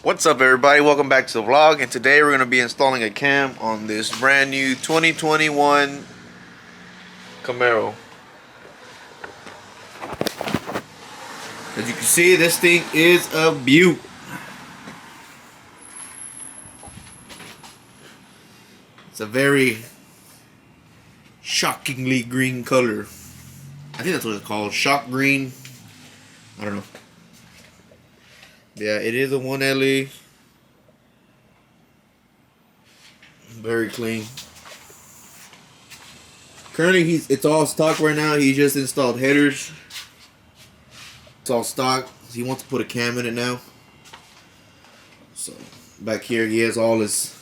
What's up, everybody? Welcome back to the vlog, and today we're going to be installing a cam on this brand new 2021 Camaro. As you can see, this thing is a beaut. It's a very shockingly green color. I think that's what it's called, shock green. I don't know. Yeah, it is a 1LE. Very clean. Currently, it's all stock right now. He just installed headers. It's all stock. He wants to put a cam in it now. So back here, he has all his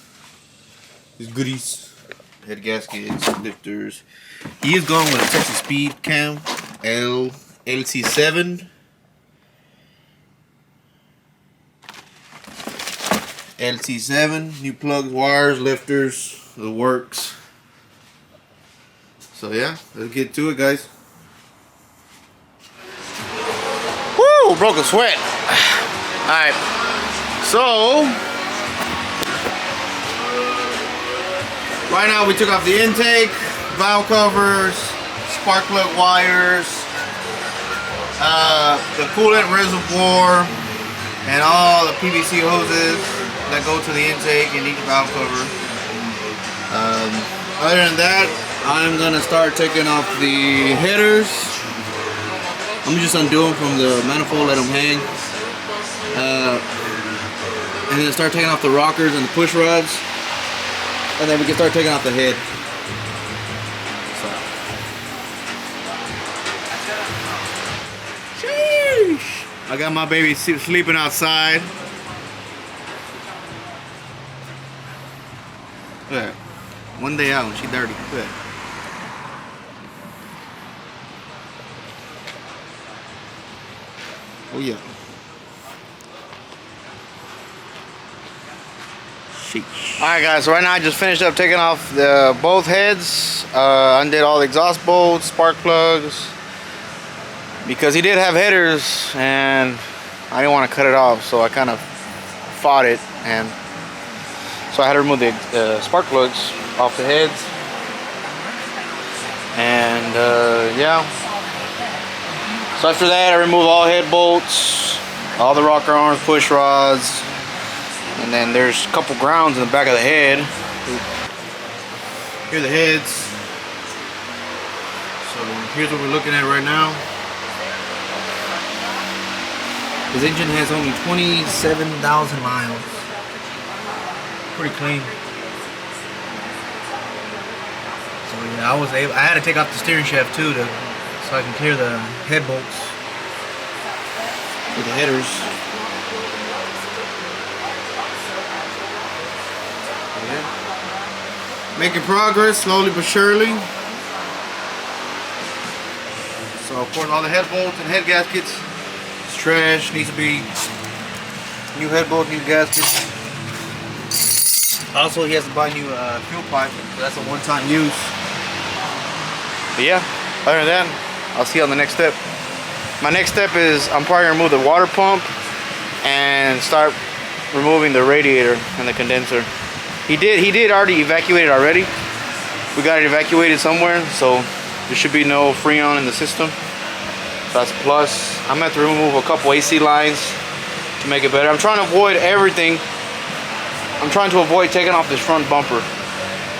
goodies, head gaskets, lifters. He is going with a Texas Speed cam, LC7. LT7, new plugs, wires, lifters, the works. So yeah, let's get to it, guys. Woo! Broke a sweat. Alright. So right now we took off the intake, valve covers, spark plug wires, the coolant reservoir, and all the PVC hoses that go to the intake and each valve cover. Other than that, I'm gonna start taking off the headers. I'm just undo them from the manifold, let them hang, and then start taking off the rockers and the push rods, and then we can start taking off the head. So. Sheesh. I got my baby sleeping outside. Look at that. One day out and she dirty. Look at that. Oh yeah. Sheesh. Alright guys, so right now I just finished up taking off both heads. Undid all the exhaust bolts, spark plugs. Because he did have headers and I didn't want to cut it off, so I kind of fought it, and so I had to remove the spark plugs off the heads. And yeah. So after that, I removed all head bolts, all the rocker arms, push rods, and then there's a couple grounds in the back of the head. Here are the heads. So here's what we're looking at right now. His engine has only 27,000 miles. Pretty clean. So yeah, I had to take off the steering shaft too, so I can clear the head bolts with the headers. Yeah. Making progress, slowly but surely. So of course all the head bolts and head gaskets, it's trash, needs to be new head bolts, new gaskets. Also, he has to buy new fuel pipe, so that's a one-time use. But yeah, other than that, I'll see you on the next step. My next step is I'm probably gonna remove the water pump and start removing the radiator and the condenser. He did already evacuate it already. We got it evacuated somewhere, so there should be no freon in the system. So that's a plus. I'm gonna have to remove a couple AC lines to make it better. I'm trying to avoid everything. I'm trying to avoid taking off this front bumper,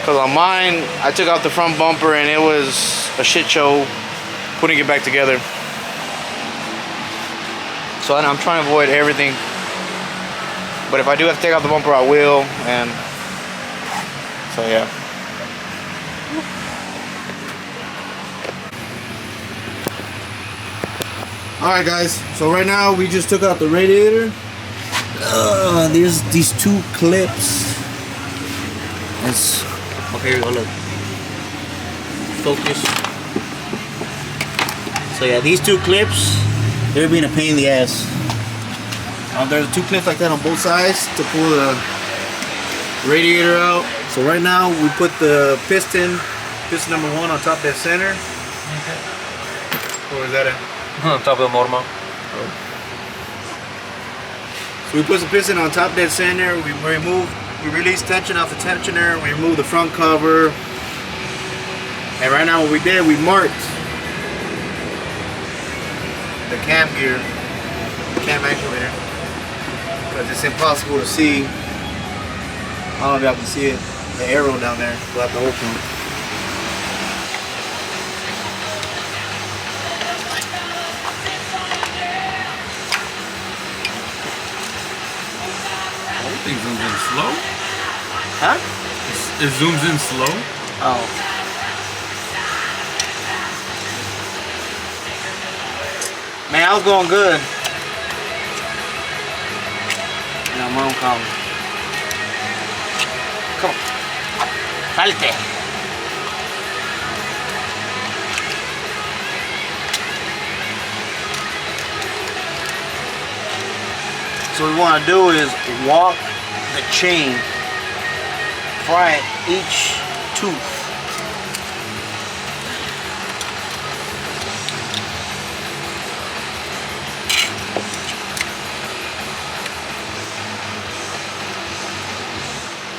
because on mine I took off the front bumper and it was a shit show putting it back together. So I'm trying to avoid everything, but if I do have to take off the bumper, I will. And so yeah. Alright guys, so right now we just took out the radiator. There's these two clips. It's okay. Here we go. Look, focus. So yeah, these two clips, they're being a pain in the ass. There's two clips like that on both sides to pull the radiator out. So right now we put the piston number 1 on top of that center. Okay. Where is that at? On top of the normal. So we put some piston on top of that sander. We release tension off the tensioner. We remove the front cover. And right now what we did, we marked the cam gear, cam actuator, because it's impossible to see. I don't know if y'all can see it, the arrow down there throughout the whole pump. It zooms in slow? Huh? It zooms in slow? Oh. Man, I was going good. No, mom called me. Come on. Salte. So what we want to do is walk the chain, fry each tooth.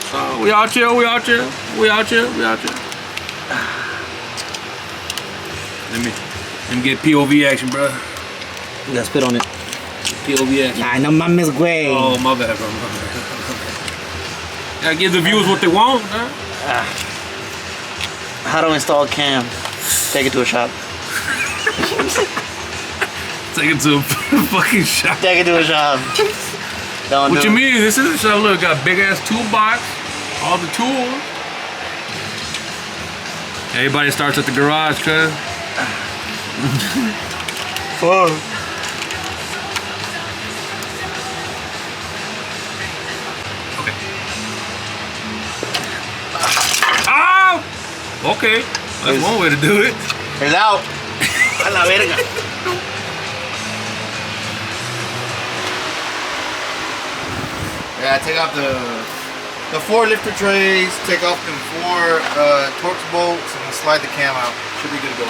So we out here, we out here, we out here, we out here. Let me get POV action, bro. You gotta spit on it. POV action. Ay, no mames, güey. Oh, my bad, bro. My bad. Gotta give the viewers what they want, huh? How to install cam? Take it to a shop. Take it to a fucking shop. Take it to a shop. Don't What do you it. mean? This is a shop. Look, got big ass toolbox, all the tools. Everybody starts at the garage, cuz. Fuck. Okay. Ah! Okay. That's one way to do it. It's out. A la verga. Yeah, take off the 4 lifter trays, take off the 4 Torx bolts, and slide the cam out. Should be good to go.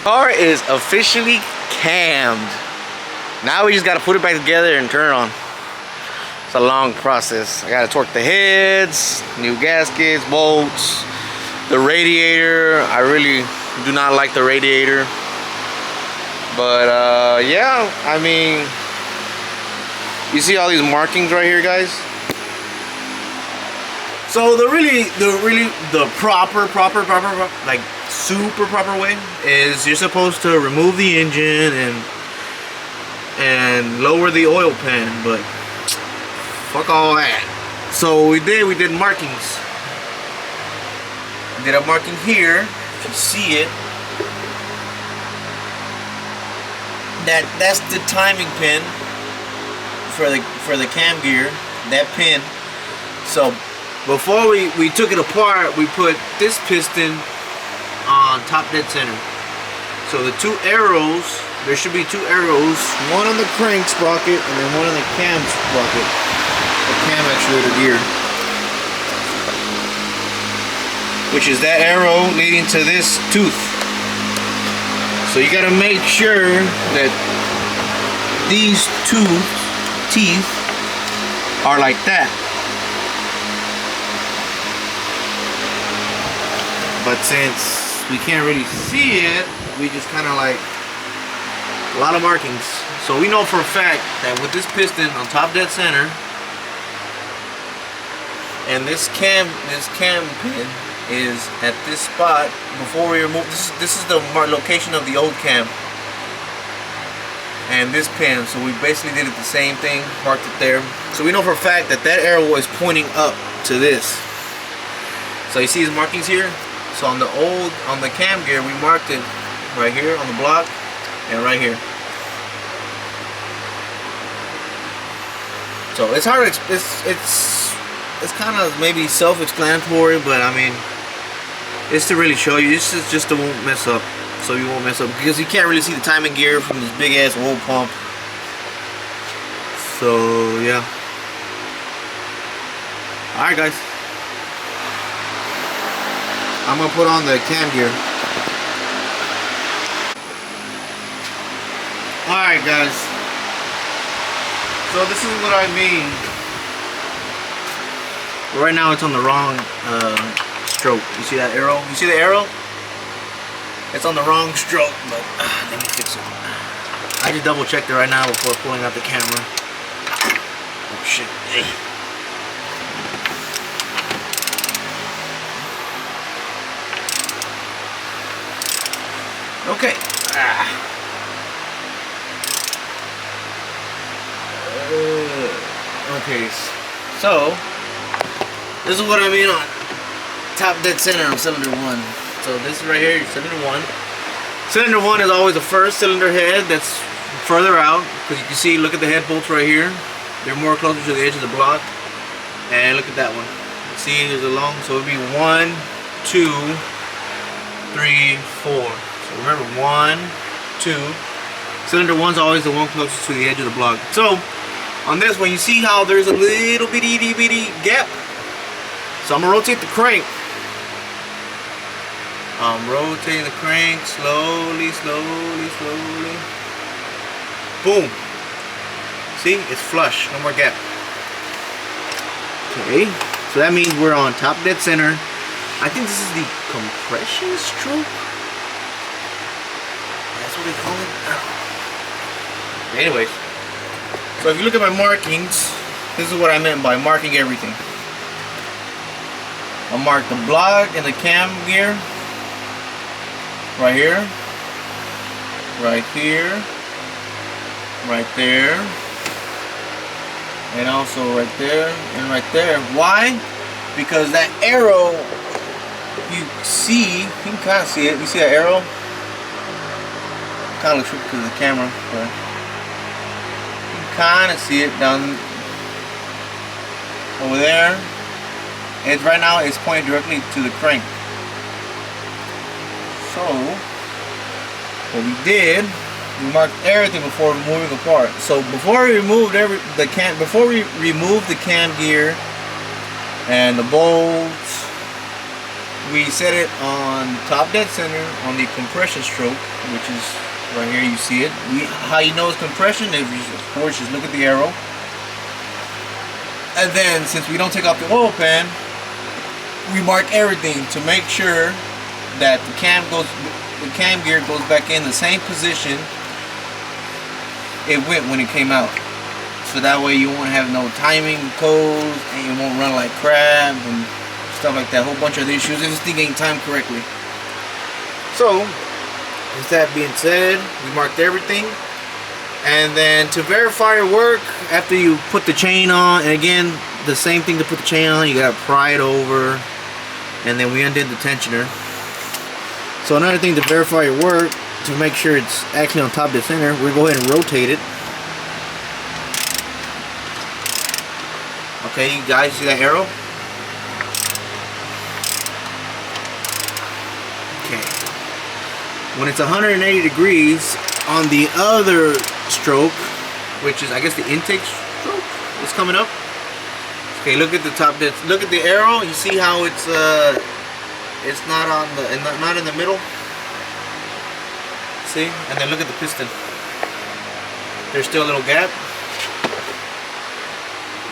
car is officially cammed. Now we just gotta put it back together and turn it on. It's a long process. I gotta torque the heads, new gaskets, bolts, the radiator. I really do not like the radiator. But yeah, I mean, you see all these markings right here, guys? So the proper, like super proper way is you're supposed to remove the engine and lower the oil pan, but fuck all that. So we did markings. We did a marking here, if you see it. That's the timing pin for the cam gear, that pin. So before we took it apart, we put this piston on top dead center. So the two arrows, there should be two arrows, one on the crank sprocket and then one on the cam sprocket, the cam actuator gear, which is that arrow leading to this tooth. So you gotta make sure that these two teeth are like that. But since we can't really see it, we just kind of like a lot of markings. So we know for a fact that with this piston on top dead center and this cam pin is at this spot before we remove this is the location of the old cam and this pin. So we basically did it the same thing, marked it there. So we know for a fact that that arrow is pointing up to this. So you see these markings here? So on the cam gear, we marked it right here on the block and right here. So it's hard. It's kind of maybe self-explanatory, but I mean, it's to really show you. This is just to won't mess up, so you won't mess up, because you can't really see the timing gear from this big ass oil pump. So yeah. All right, guys. I'm gonna put on the cam gear. Alright, guys. So this is what I mean. Right now it's on the wrong stroke. You see that arrow? You see the arrow? It's on the wrong stroke, but let me fix it. I just double checked it right now before pulling out the camera. Oh shit. Okay. Okay. So this is what I mean on top dead center on cylinder 1. So this is right here, cylinder 1. Cylinder 1 is always the first cylinder head that's further out, because you can see, look at the head bolts right here. They're more closer to the edge of the block. And look at that one. See, there's a long, so it would be 1, 2, 3, 4. So remember, 1, 2. Cylinder 1's always the one closest to the edge of the block. So on this one, you see how there's a little bitty gap. So I'm gonna rotate the crank. I'm rotating the crank slowly. Boom. See, it's flush, no more gap. Okay, so that means we're on top dead center. I think this is the compression stroke. That's what they call it. Anyways, so if you look at my markings, this is what I meant by marking everything. I'll mark the block and the cam gear right here, right here, right there, and also right there and right there. Why? Because that arrow, you can kind of see it. You see that arrow? Kind of looks to the camera, but you can kind of see it down over there. It's right now it's pointing directly to the crank. So what we did, we marked everything before moving apart. So before we removed the cam gear and the bolts, we set it on top dead center on the compression stroke, which is right here. You see it. How you know it's compression is, of course, just look at the arrow. And then, since we don't take off the oil pan, we mark everything to make sure that the cam gear goes back in the same position it went when it came out. So that way you won't have no timing codes and you won't run like crap and stuff like that. A whole bunch of issues if this thing ain't timed correctly. So, with that being said, we marked everything. And then to verify your work, after you put the chain on, and again, the same thing to put the chain on, you gotta pry it over. And then we undid the tensioner. So another thing to verify your work, to make sure it's actually on top of the center, we'll go ahead and rotate it. Okay, you guys see that arrow? Okay. When it's 180 degrees on the other stroke, which is I guess the intake stroke, is coming up. Okay, look at the top. Look at the arrow. You see how it's not on the not in the middle. See, and then look at the piston. There's still a little gap.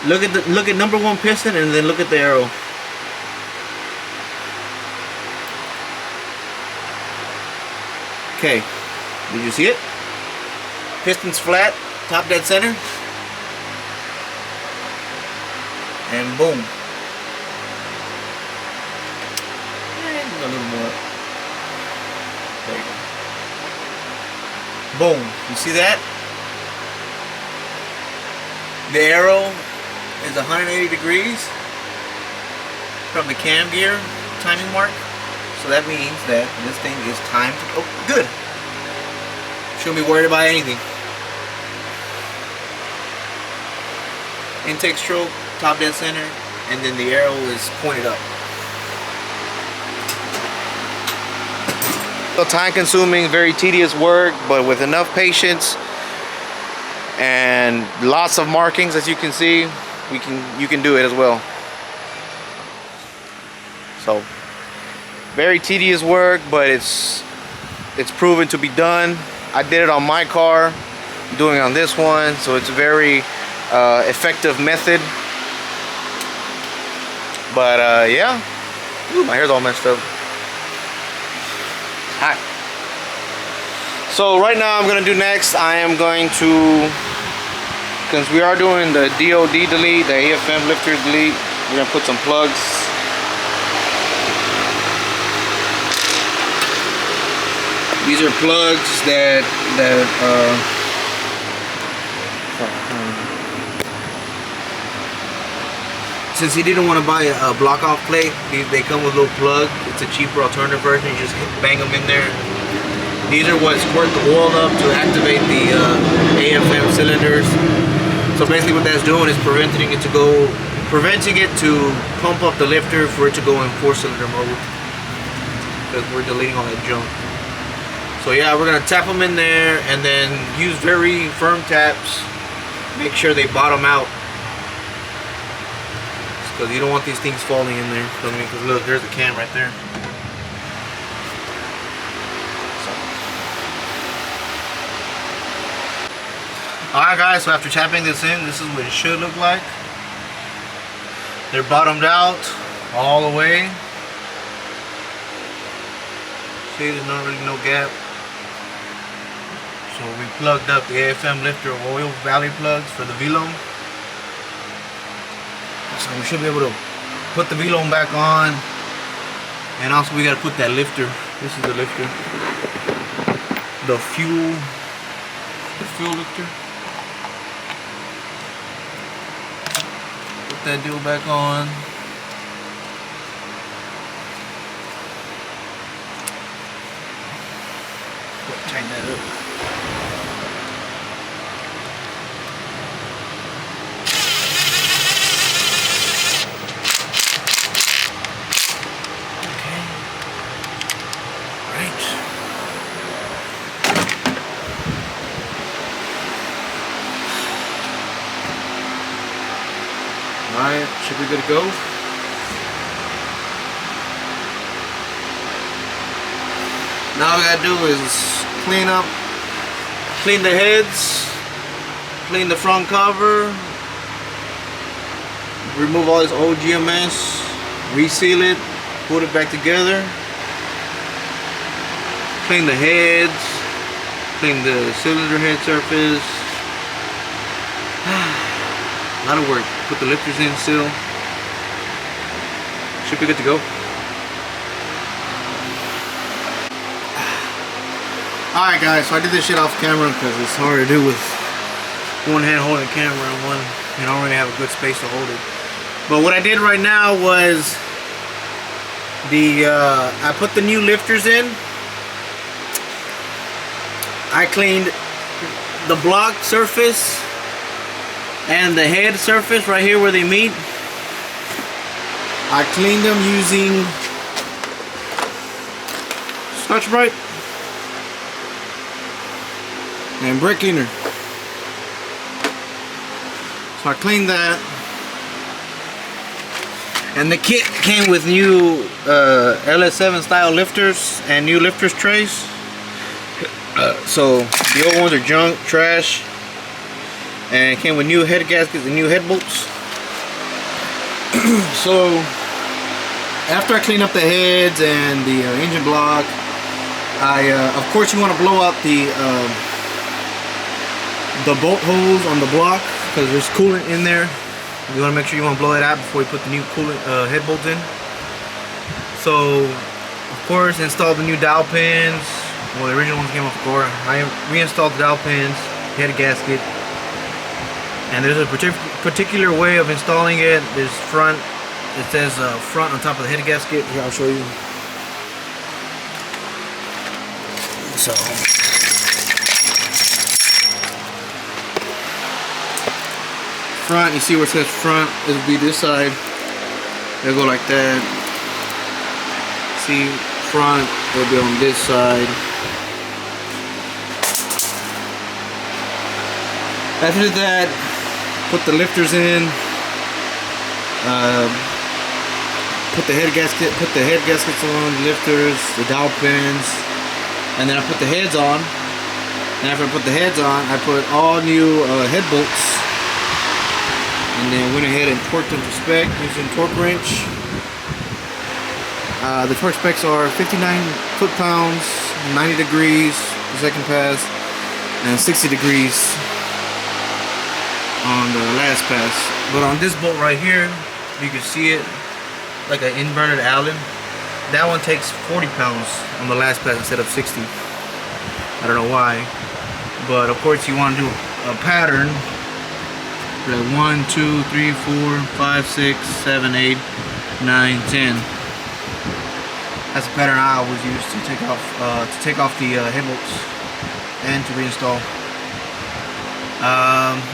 Look at number one piston, and then look at the arrow. Okay, did you see it? Piston's flat, top dead center, and boom. And a little more. There you go. Boom. You see that? The arrow is 180 degrees from the cam gear timing mark. So that means that this thing is timed. Oh, good. Shouldn't be worried about anything. Intake stroke, top dead center, and then the arrow is pointed up. So time consuming, very tedious work, but with enough patience and lots of markings, as you can see, you can do it as well. So very tedious work, but it's proven to be done. I did it on my car, doing it on this one, so it's a very effective method. But yeah. Ooh, my hair's all messed up. Hi. So right now I'm gonna do next, I am going to, because we are doing the DOD delete, the AFM lifter delete, we're gonna put some plugs. These are plugs that since he didn't want to buy a block off plate, they come with a little plug. It's a cheaper alternative version. You just bang them in there. These are what squirt the oil up to activate the AFM cylinders. So basically what that's doing is preventing it to pump up the lifter for it to go in 4-cylinder mode. Because we're deleting all that junk. So yeah, we're gonna tap them in there and then use very firm taps. Make sure they bottom out. Because you don't want these things falling in there. Because look, there's a cam right there. Alright guys, so after tapping this in, this is what it should look like. They're bottomed out all the way. See, there's not really no gap. So we plugged up the AFM lifter oil valley plugs for the V-Loan. So we should be able to put the V-Loan back on. And also we got to put that lifter. This is the lifter. The fuel lifter. Put that deal back on. Tighten that up. Alright, should be good to go. Now all we gotta do is clean the heads, clean the front cover, remove all this old GMS, reseal it, put it back together, clean the heads, clean the cylinder head surface. A lot of work. Put the lifters in still. Should be good to go. Alright guys, so I did this shit off camera because it's hard to do with one hand holding the camera and one, you don't really have a good space to hold it. But what I did right now was I put the new lifters in. I cleaned the block surface and the head surface right here where they meet. I cleaned them using Scotch-Brite and brake cleaner. So I cleaned that. And the kit came with new LS7 style lifters and new lifters trays. So the old ones are junk, trash. And it came with new head gaskets and new head bolts. So after I clean up the heads and the engine block, of course you want to blow out the bolt holes on the block because there's coolant in there. You want to make sure you want to blow it out before you put the new coolant head bolts in. So of course install the new dowel pins. Well, the original ones came off the core. I reinstalled the dowel pins, head gasket. And there's a particular way of installing it. There's front, it says front on top of the head gasket. Here, I'll show you. So, front, you see where it says front, it'll be this side. It'll go like that. See, front, it'll be on this side. After that, put the lifters in, put the head gaskets on, the lifters, the dowel pins, and then I put the heads on. And after I put the heads on, I put all new head bolts, and then went ahead and torqued them to spec using torque wrench. The torque specs are 59 foot-pounds, 90 degrees the second pass, and 60 degrees on the last pass. But on this bolt right here, you can see it like an inverted Allen. That one takes 40 pounds on the last pass instead of 60. I don't know why, but of course you want to do a pattern like 1, 2, 3, 4, 5, 6, 7, 8, 9, 10. That's the pattern I always use to take off the head bolts and to reinstall.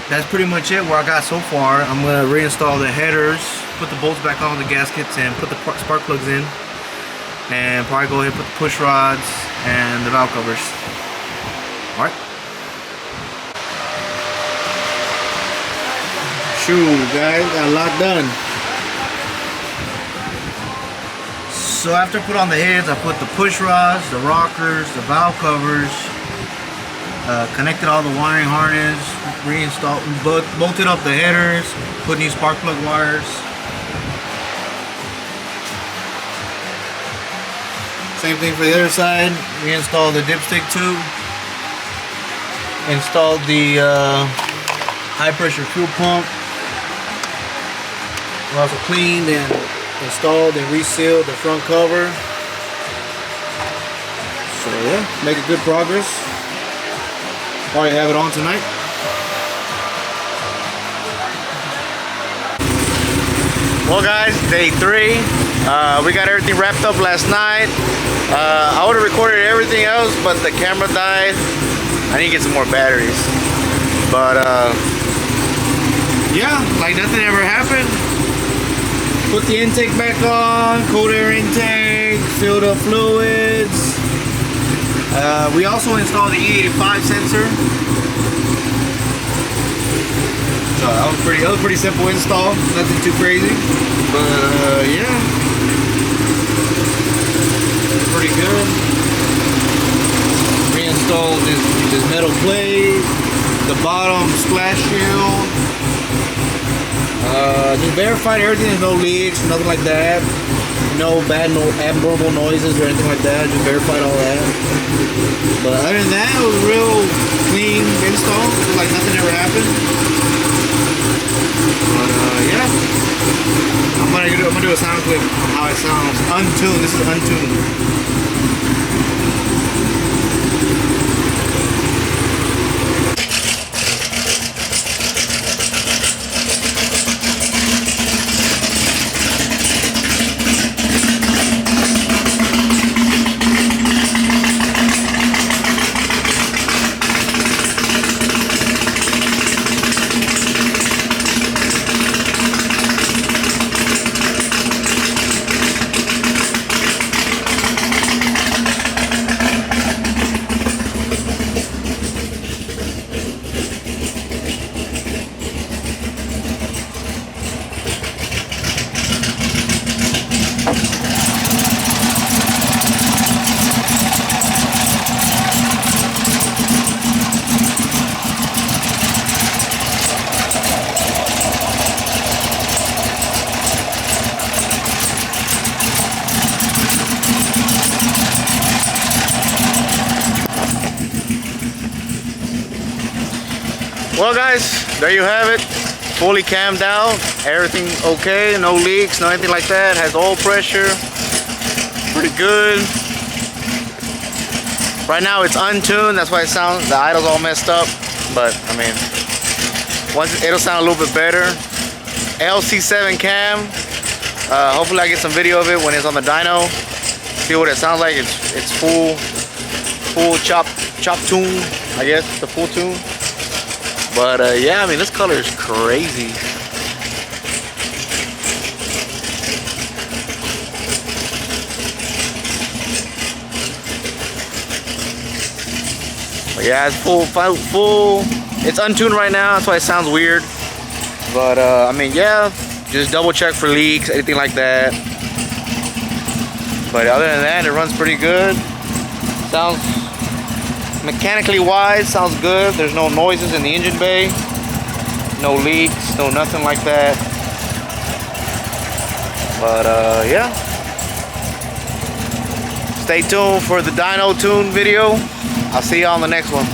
That's pretty much it where I got so far. I'm going to reinstall the headers, put the bolts back on the gaskets, and put the spark plugs in, and probably go ahead and put the push rods and the valve covers. Alright. Shoot guys, got a lot done. So after I put on the heads, I put the push rods, the rockers, the valve covers, connected all the wiring harness, reinstalled, bolted up the headers, put new spark plug wires. Same thing for the other side. Reinstalled the dipstick tube. Installed the high pressure fuel pump. We also cleaned and installed and resealed the front cover. So yeah, making good progress. Already have it on tonight. Well guys, day 3. We got everything wrapped up last night. I would have recorded everything else, but the camera died. I need to get some more batteries. But yeah, like nothing ever happened. Put the intake back on, cold air intake, filled up fluids. We also installed the E85 sensor. So that was pretty simple install, nothing too crazy. But yeah, pretty good. installed this metal plate, the bottom splash shield. Just verified everything. There's no leaks, nothing like that. No abnormal noises or anything like that. Just verified all that. But other than that, it was a real clean install. It was like nothing ever happened. But yeah, I'm gonna do a sound clip on how it sounds untuned. This is untuned. Well guys, there you have it. Fully cammed out. Everything okay, no leaks, no anything like that. Has oil pressure. Pretty good. Right now it's untuned, that's why it sounds, the idle's all messed up. But I mean, it'll sound a little bit better. LC7 cam. Hopefully I get some video of it when it's on the dyno. See what it sounds like. It's full chop tune, I guess, the full tune. But yeah, I mean, this color is crazy. But yeah, it's full. It's untuned right now, that's why it sounds weird. But I mean, yeah, just double check for leaks, anything like that. But other than that, it runs pretty good. Sounds mechanically wise, sounds good. There's no noises in the engine bay, no leaks, no nothing like that. But yeah, stay tuned for the dyno tune video. I'll see you on the next one.